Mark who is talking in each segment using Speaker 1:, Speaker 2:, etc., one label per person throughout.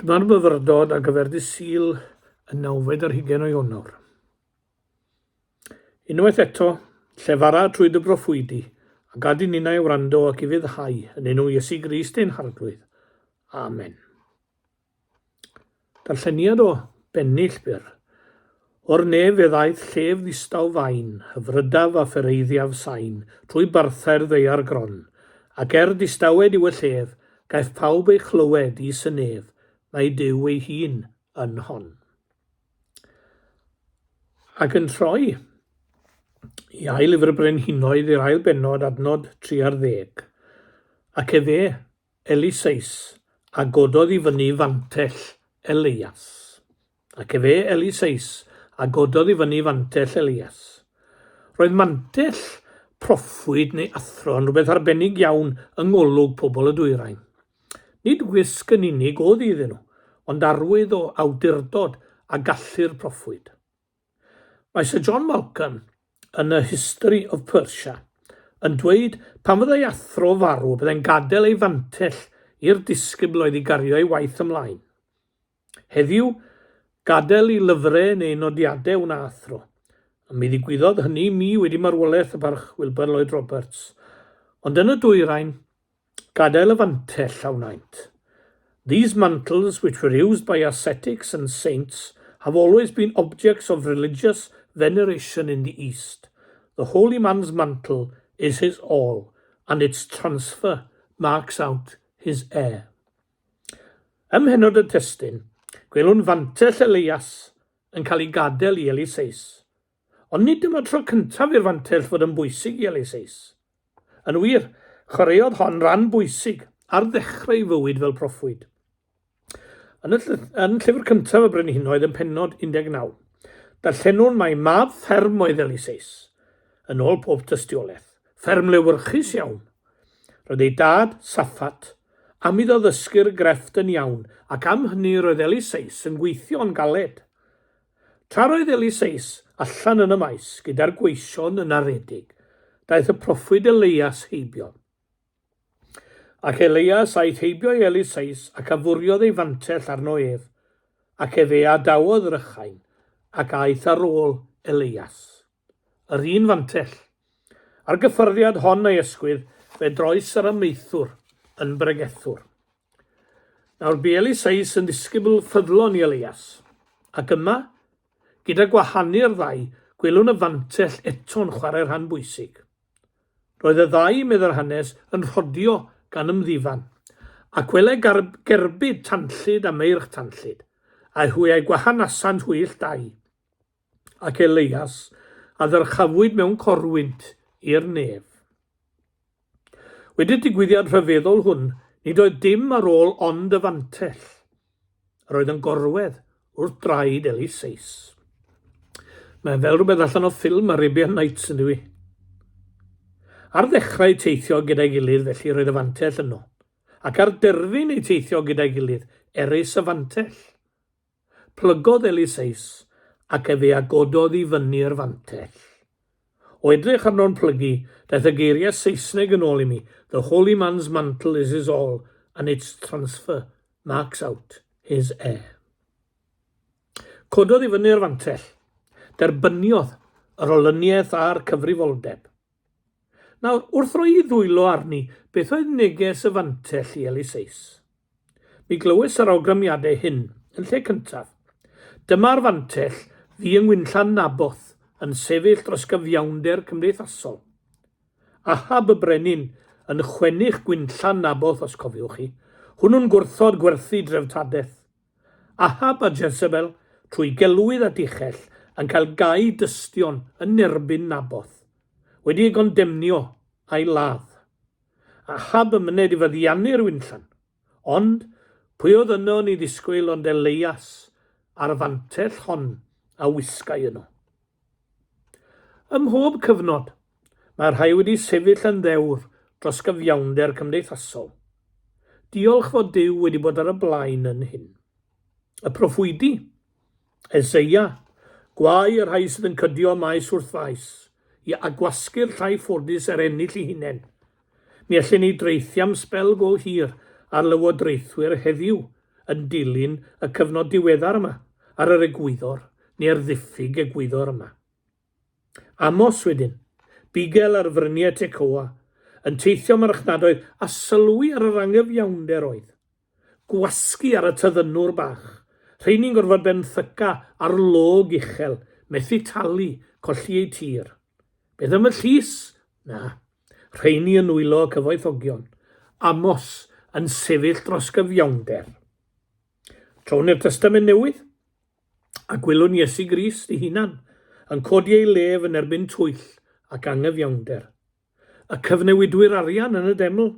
Speaker 1: Dyma'r myfyrdod a gyfer dydd Sul yn 9 o Ionawr. Unwaith eto, llefara trwy dy broffwydi, a gad i ninnau wrando ac i fyddhau yn enw Iesu Grist ein harglwydd. Amen. Darlleniad o bennill byr. O'r nef ddaeth llef ddistaw fain, hyfrydaf a phereiddiaf sain, trwy bartha'r ddeiar gron, ac distawed yw y llef, gaeth pawb ei chlywed i synef, mae Duw ei hun yn hon. Ac yn troi i ail lyfr Brenhinoedd i'r ail bennod adnod 3 ac Elisais a gododd i fyny fantell Eleias. Ac Elisais a gododd i fyny fantell Eleias. Roedd mantell proffwyd neu athro yn rhywbeth arbennig iawn yng ngolwg pobl y dwyrain. Nid wisg yn unig oedd iddyn nhw, ond arwydd o awdurdod a gallu'r proffwyd. Mae Sir John Malcolm yn y History of Persia yn dweud pan fyddai athro farw byddai'n gadael ei fantell i'r disgybl oedd i gario ei waith ymlaen. Heddiw, gadael i lyfrau neu nodiadau wna athro. Mi ddigwyddodd hynny mi wedi marwolaeth y barch Wilbur Lloyd Roberts. Ond yn y dwyrain, gadael y fantell a wnaint. These mantles, which were used by ascetics and saints, have always been objects of religious veneration in the East. The holy man's mantle is his all, and its transfer marks out his heir. Ym mhenod y testun, gwelwn fantell Eleias yn cael ei gadael i Elisais. Ond nid dyma tro cyntaf i'r fantell fod yn bwysig i Elisais. Yn wir, chwaraeodd hon ran bwysig ar ddechrau fywyd fel proffwyd. Yn llyfr cyntaf y Brenhinoedd yn pennod 19, darllenwn mai mab fferm oedd Elisais, yn ôl pob tystiolaeth, fferm lewyrchus iawn. Roedd ei dad, Saffat, am iddo ddysgu'r grefft yn iawn, ac am hynny roedd Elisais yn gweithio yn galed. Tra roedd Elisais allan yn y maes gyda'r gweision yn aredig, daeth y proffwyd Eleias heibio. Ac Eleias aeth heibio i Elisais ac afwriodd ei fantell arno ef, ac adawodd rychain, ac aeth ar ôl Eleias. Yr un fantell. Ar gyffyrddiad hon ei ysgwydd, fe droes ar ymmeithwr yn bregethwr. Nawr bu Elisais yn disgybl ffyddlon i Eleias, ac yma, gyda gwahanu'r ddau, gwelwn y fantell eto'n chwarae'r rhan bwysig. Roedd y ddau, medda'r hanes, yn rhodio gan ymddifan, ac wele gerbyd tanllyd a meirch tanllyd, a hwyau gwahanasant hwyll dau, ac Eleias a ddyrchafwyd mewn corwynt i'r nef. Wedi'r digwyddiad rhyfeddol hwn, nid oedd dim ar ôl ond y fantell. Roedd yn gorwedd wrth draed Elisais. Mae'n fel rhywbeth allan o ffilm Arabian Nights yn dwi. Ar ddechrau teithio gyda'i gilydd felly roedd y fantell yno, ac ar derfyn ei teithio gyda'i gilydd erys y fantell. Plygodd Elisais ac agododd i fyny'r fantell. O edrych arno'n plygu, daeth y geiriau Saesneg yn ôl i mi, the holy man's mantle is his all, and its transfer marks out his heir. Cododd i fyny'r fantell. Derbyniodd yr olyniaeth a'r cyfrifoldeb. Nawr, wrth roi i ddwylo arni, beth oedd neges y fantell i Elisais? Mi glywes yr awgrymiadau hyn, yn lle cyntaf. Dyma'r fantell fi yng Ngwynllan Naboth yn sefyll dros gyfiawnder cymdeithasol. Ahab y brenin yn chwennych Gwynllan Naboth, os cofiwch chi, hwnnw'n gwrthod gwerthu dreftadaeth. Ahab a Jezebel, trwy gelwydd a dichell, yn cael gau dystion yn erbyn Naboth, wedi ei gondemnio a'i ladd. Ahab y myned i fyddiannu'r Wynllan, ond pwy oedd yno ni ddisgwyl ond Eleias a'r fantell hon a wisgau yno. Ym mhob cyfnod, mae'r rhai wedi sefyll yn ddewr dros gyfiawnder cymdeithasol. Diolch fod Duw wedi bod ar y blaen yn hyn. Y proffwydi, Eseia, gwau yr rhai sydd yn cydio maes wrth faes, i agwasgu'r llai ffodus ennill ei hunain. Mi allan ni dreithio am sbel go hir ar lywodraethwyr heddiw yn dilyn y cyfnod diweddar yma, ar yr egwyddor neu'r ddiffyg egwyddor yma. Amos wedyn, bigel ar fryniau Tecoa, yn teithio marchnadoedd a sylwi ar yr angyfiawnder oedd. Gwasgu ar y tyddynwr bach, rheini'n gorfod benthyca ar log uchel, methu talu, colli ei tir. Beth am y llys? Na, rheini yn wylo cyfoethogion. Amos yn sefyll dros gyfiawnder. Trown i'r Testament Newydd, a gwylwn Iesu Grist ei hunan, yn codi ei lef yn erbyn twyll ac angyfiawnder. Y cyfnewidwyr arian yn y deml.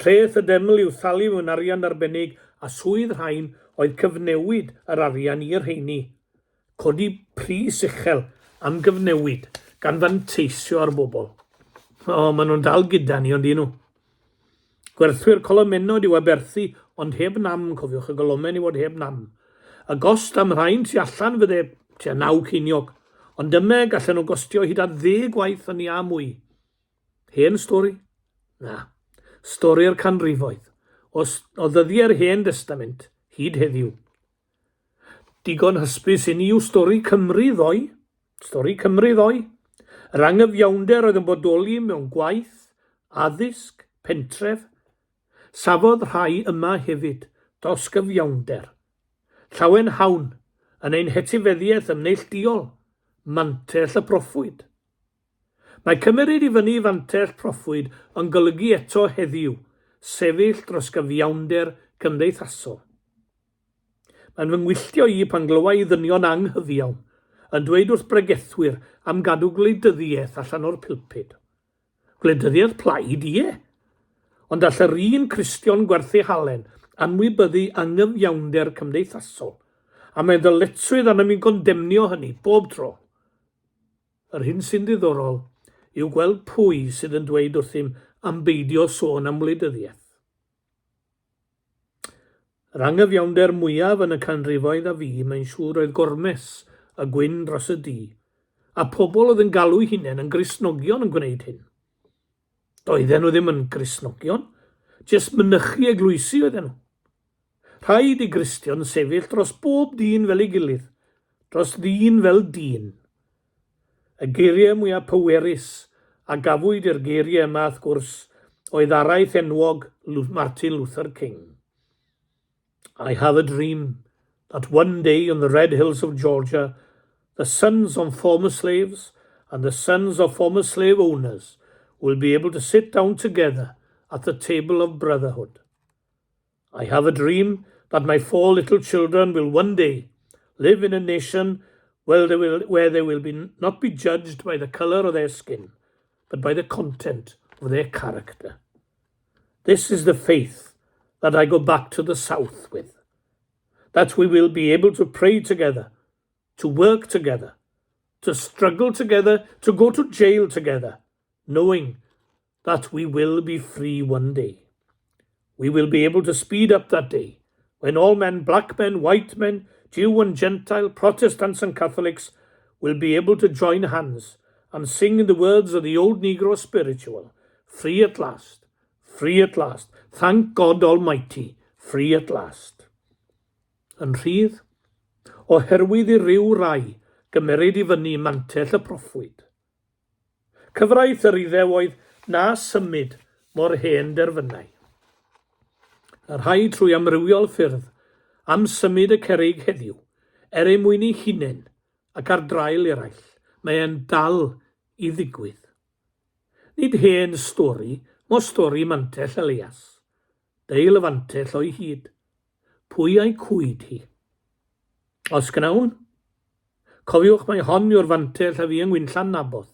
Speaker 1: Treth y deml i'w thalu mewn arian arbennig a swydd rhain oedd cyfnewid yr arian i'r rheini. Codi pris uchel am gyfnewid gan fanteisio ar bobl. Maen nhw'n dal gyda ni, ond nhw. Gwerthwyr colomenod i'w aberthu, ond heb nam, cofiwch y golomen i fod heb nam. Y gost am rhain tu allan fydde tua 9 ceiniog, ond dyma gallen nhw gostio hyd at 10 gwaith yn ia mwy. Hen stori? Na. Stori'r canrifoedd. O ddyddiau'r Hen Testament, hyd heddiw. Digon hysbys i ni yw stori Cymru ddoi. Stori Cymru ddoi. Yr angyfiawnder oedd yn bodoli mewn gwaith, addysg, pentref. Safodd rhai yma hefyd, dros gyfiawnder. Llawen hawn yn ein hetifeddiaeth yn neilldiol, mantell y proffwyd. Mae cymryd i fyny fantell proffwyd yn golygu eto heddiw, sefyll dros gyfiawnder cymdeithasol. Mae'n fy ngwylltio i pan glywai ddynion anghyfiawn yn dweud wrth bregethwyr am gadw gwleidyddiaeth allan o'r pilpid. Gwleidyddiaeth plaid ie, ond all yr un Cristion gwerthu halen anwybyddu angyfiawnder cymdeithasol, a mae ddyletswydd anam i'n gondemnio hynny bob tro. Yr hyn sy'n ddiddorol yw gweld pwy sydd yn dweud wrthym am beidio sôn am wleidyddiaeth. Yr angyfiawnder mwyaf yn y canrifoedd a fi, mae'n siŵr oedd gormes y gwyn dros y dŷ, a pobl oedd yn galw hunain yn Gristnogion yn gwneud hyn. Doedden nhw ddim yn Gristnogion, jyst mynychu eglwysi oedden nhw. Rhaid i Gristion sefyll dros bob dyn fel ei gilydd, dros ddyn fel dyn. Y geiriau mwyaf pwerus a gafwyd i'r geiriau yma wrth gwrs oedd araith enwog Martin Luther King. I have a dream that one day on the red hills of Georgia, the sons of former slaves and the sons of former slave owners will be able to sit down together at the table of brotherhood. I have a dream that my 4 little children will one day live in a nation where they will not be judged by the colour of their skin, but by the content of their character. This is the faith that I go back to the South with, that we will be able to pray together, to work together, to struggle together, to go to jail together, knowing that we will be free one day. We will be able to speed up that day, when all men, black men, white men, Jew and Gentile, Protestants and Catholics will be able to join hands and sing in the words of the old Negro spiritual, free at last, thank God Almighty, free at last. Yn rhydd, oherwydd i ryw rai gymerid i fyny mantell y proffwyd. Cyfraith yr Iddew oedd na symud mor hen derfynau. Yr rhai trwy amrywiol ffyrdd am symud y cerrig heddiw, ei mwyn ei hunain ac ar draul eraill, mae e'n dal i ddigwydd. Nid hen stori, mo stori Mantell Eleias. Deil y fantell o'i hyd. Pwy a'i cwyd hi? Os gnawn? Cofiwch mai hon yw'r fantell a fi yng Ngwynllan Naboth,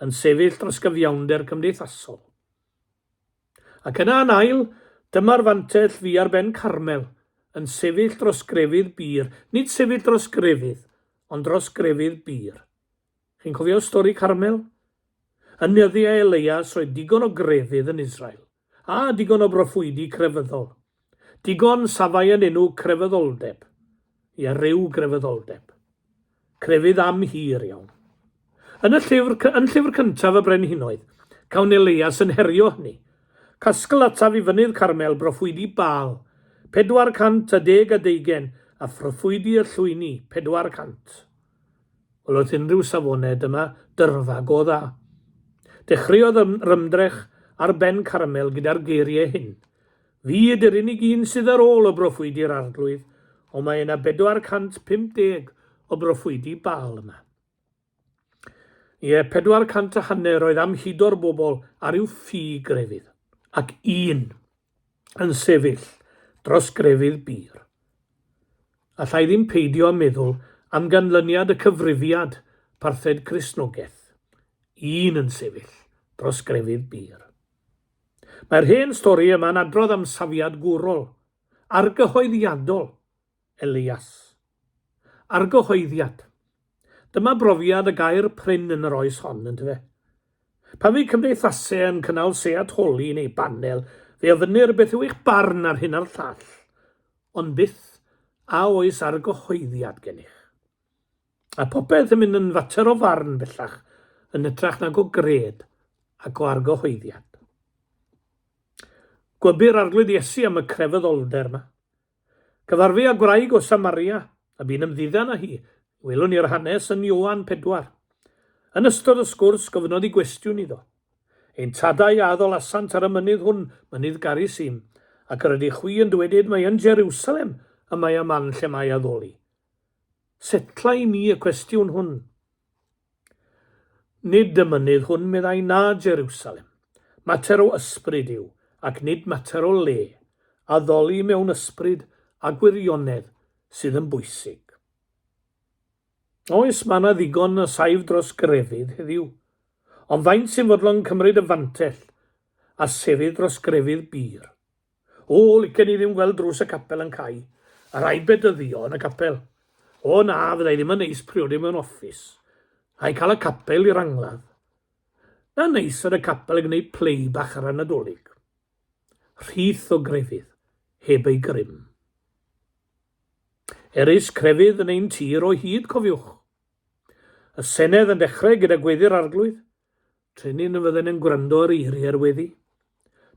Speaker 1: yn sefyll dros gyfiawnder cymdeithasol. Ac yna'n ail, dyma'r fantell fi ar ben Carmel, yn sefyll dros grefydd bir, nid sefyll dros grefydd, ond dros grefydd bir. Chi'n cofio stori Carmel? Yn nyddiau Eleias roedd digon o grefydd yn Israel, a digon o broffwydi crefyddol. Digon safai yn enw crefyddoldeb, ia ryw grefyddoldeb. Crefydd am hir iawn. Yn llyfr cyntaf y Brenhinoedd, cawn Eleias yn herio hynny. Casgl ataf i fynydd Carmel broffwydi Baal, 420 a phroffwydi'r llwyni 400. Wel, oedd unrhyw safonau dyma dyrfa go dda. Dechreuodd rymdrech ar ben Carmel gyda'r geiriau hyn. Fi ydy'r unig un sydd ar ôl o broffwydi'r arglwydd, ond mae yna 450 o broffwydi Baal yma. 400 a hanner oedd am hyd o'r bobl ar i'w ffi grefydd, ac un yn sefyll dros grefydd bir. Allai ddim peidio a meddwl am ganlyniad y cyfrifiad parthed Cristnogaeth. Un yn sefyll dros grefydd bir. Mae'r hen stori yma'n adrodd am safiad gwrol, argyhoeddiadol, Eleias. Argyhoeddiad. Dyma brofiad y gair prin yn yr oes hon, ynddo fe. Pan fi cymdeithasau yn cynnal seat holi neu banel, fe ofynir beth yw eich barn ar hyn a'r llall, ond byth a oes argyhoeddiad gennych. A popeth yn mynd yn fater o farn bellach, yn ytrach nag o gred ac o argyhoeddiad. Gwybyr arglwydd Iesu am y crefyddolder yma. Cyfarfu â gwraig o Samaria, a bu'n ymddiddan â hi, welwn ni'r hanes yn Ioan 4. Yn ystod y sgwrs gofynodd i gwestiwn iddo. Ein tadau a addolasant ar y mynydd hwn, mynydd Garisim, ac yr ydy chwi yn dwedyd mae yn Jerusalem y mae y man lle mae addoli. Setla i mi y cwestiwn hwn. Nid y mynydd hwn meddai na Jerusalem. Mater o ysbryd yw, ac nid mater o le, addoli mewn ysbryd a gwirionedd sydd yn bwysig. Oes mae yna ddigon y saif dros grefydd heddiw, ond faint sy'n fodlon cymryd y fantell a sefydd dros grefydd bir. O, licen i ddim gweld drws y capel yn cael, a rhaid bedyddio yn y capel. O na, fyddai ddim yn neis priodi mewn offis, a'i cael y capel i'r angladd. Na neis oedd y capel yn gwneud plei bach ar y Nadolig. Rhith o grefydd, heb ei grym. Erys crefydd yn ein tir o hyd, cofiwch. Y Senedd yn dechrau gyda gweddi'r arglwydd, trenyn y fydden yn gwrando ar eiriau'r weddi.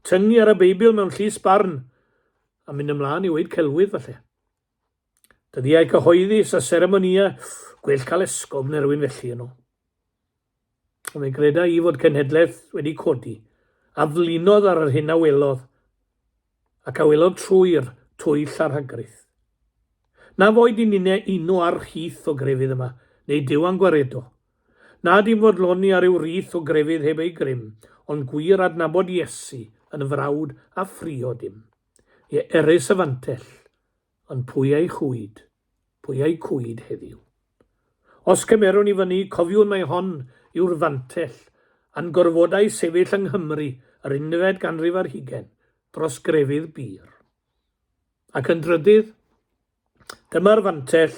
Speaker 1: Tyngu ar y Beibl mewn llys barn, a mynd ymlaen i weid celwydd falle. Dyddiau cyhoeddus a seremonia, gwell cael esgob neu rhywun felly yno. Ond mae greda i fod cenhedlaeth wedi codi, a flinodd ar yr hyn a welodd, ac a welodd trwy'r twyll a'r hagryth. Na foed i'n uno ar rhith o grefydd yma, neu diwan gwaredo. Na dim fodloni ar yw rhith o grefydd heb ei grym, ond gwir adnabod Iesu yn frawd a ffrio dim. Ie erys y fantell, ond pwy ei cwyd heddiw. Os cymerwn i fyny, cofiwn mai hon yw'r fantell, a'n gorfodau sefyll yng Nghymru yr 11 ganrif ar 20 dros grefydd bir. Ac yn drydydd, dyma'r fantell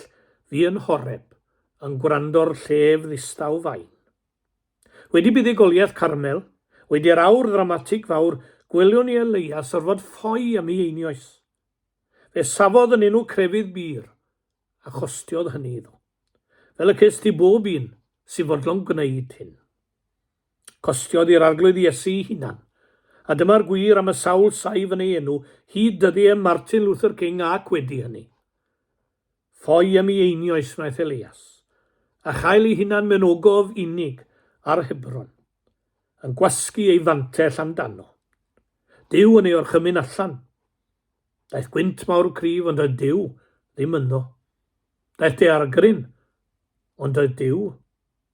Speaker 1: fi yn Horeb, yn gwrando'r llef ddistaw fain. Wedi buddugoliaeth Carmel, wedi'r awr ddramatig fawr, gweliwn ni Eleias orfod ffoi am ei einioes. Fe safodd yn enw crefydd bir, a chostiodd hynny iddo. Fel y cest i bob un sy'n fodlon gwneud hyn. Costiodd i'r arglwydd Iesu hunan, a dyma'r gwir am y sawl saif yn ei enw, hyd dyddiau Martin Luther King ac wedi hynny. Ffoi am ei einioes wnaeth Eleias, a chael ei hunan mewn ogof unig ar Hebron, yn gwasgu ei fantell amdano. Dyw yn ei orchymyn allan. Daeth gwynt mawr cryf, ond oedd Dyw ddim yno. Daeth daeargryn, ond oedd Dyw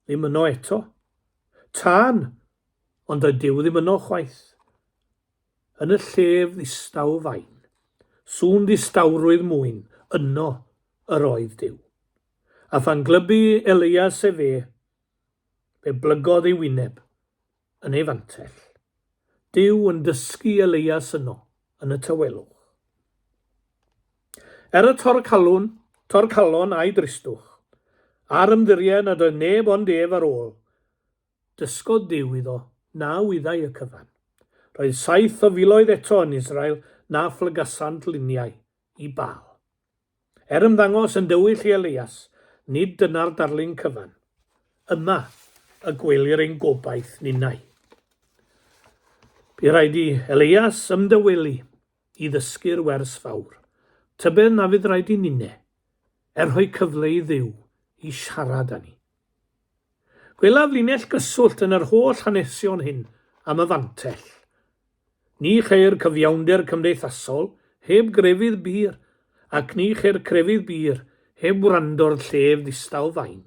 Speaker 1: ddim yno eto. Tân, ond oedd Dyw ddim yno chwaith. Yn y llef ddistaw fain, sŵn distawrwydd mwyn, yno yr oedd Dyw. A phan glybu Eleias fe blygodd ei wyneb yn ei fantell. Dyw yn dysgu Eleias yno yn y tawelwch. Er y torcalon a'i dristwch, a'r ymddiriau nad oedd neb ond ef ar ôl, dysgodd Dyw iddo na wyddai y cyfan. Roedd 7 o filoedd eto yn Israel na phlygasant luniau i Baal. Er ymddangos yn dywyll i Eleias, nid dyna'r darlun cyfan. Yma y gwelir ein gobaith ninnau. Bu rhaid i Eleias ymdywelu i ddysgu'r wers fawr, tybed na fydd rhaid i ninne, rhoi cyfle i Dduw i siarad â ni. Gwelaf linell gyswllt yn yr holl hanesion hyn am y fantell. Ni cheir cyfiawnder cymdeithasol heb grefydd bir, ac ni cheir crefydd bir heb wrando'r llef ddistaw fain.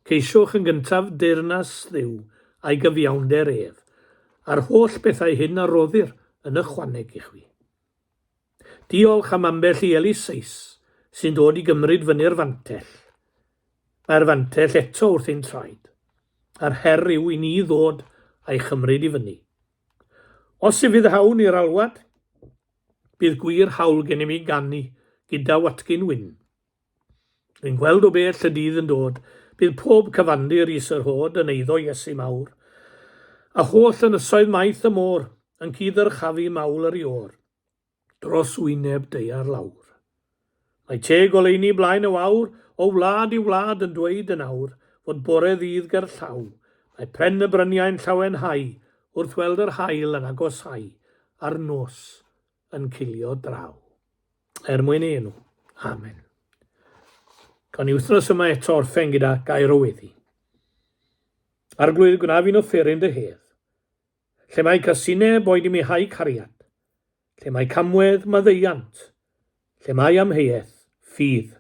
Speaker 1: Ceisiwch yn gyntaf deyrnas Dduw a'i gyfiawnder ef, a'r holl bethau hyn a roddir yn ychwaneg i chwi. Diolch am ambell i Eleias sy'n dod i gymryd fyny'r fantell. Mae'r fantell eto wrth ein traed, a'r her yw i ni ddod a'i chymryd i fyny. Os y fydd hawn i'r alwad, bydd gwir hawl gen i mi ganu gyda watgyn wyn. Rwy'n gweld o bell y dydd yn dod, bydd pob cyfandir is yr hod yn eiddo Iesu mawr, a holl ynysoedd maith y môr yn cydyrchafu mawl yr ior, dros wyneb deiar lawr. Mae teg oleuni blaen y wawr, o wlad i wlad yn dweud yn awr, fod bore ddydd ger llaw, mae pren y bryniau'n llawenhau, wrth weld yr haul yn agosau, a'r nos yn cilio draw. Mwyn enw. Amen. Gawn ni wythnos yma eto orffen gyda gair o weddi. Arglwydd gwna fi'n offeryn dy hedd, lle mae casinau boed i mi hau cariad, lle mae camwedd maddeiant, lle mae amheuaeth, ffydd,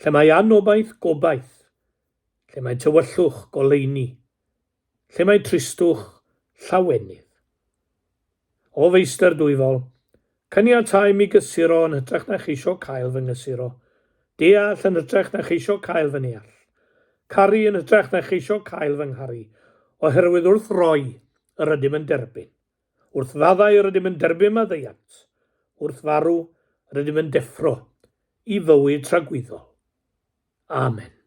Speaker 1: lle mae anobaith gobaith, lle mae tywyllwch goleuni, lle mae tristwch llawenydd. O feistr dwyfol, caniatau mi gysuro yn hytrach na cheisio cael fy ngysuro, deall yn hytrach na cheisio cael fy neall, caru yn hytrach na cheisio cael fy ngharu, oherwydd wrth roi yr ydym yn derbyn, wrth faddau yr ydym yn derbyn maddeiant, wrth farw yr ydym yn deffro i fywyd tragwyddol. Amen.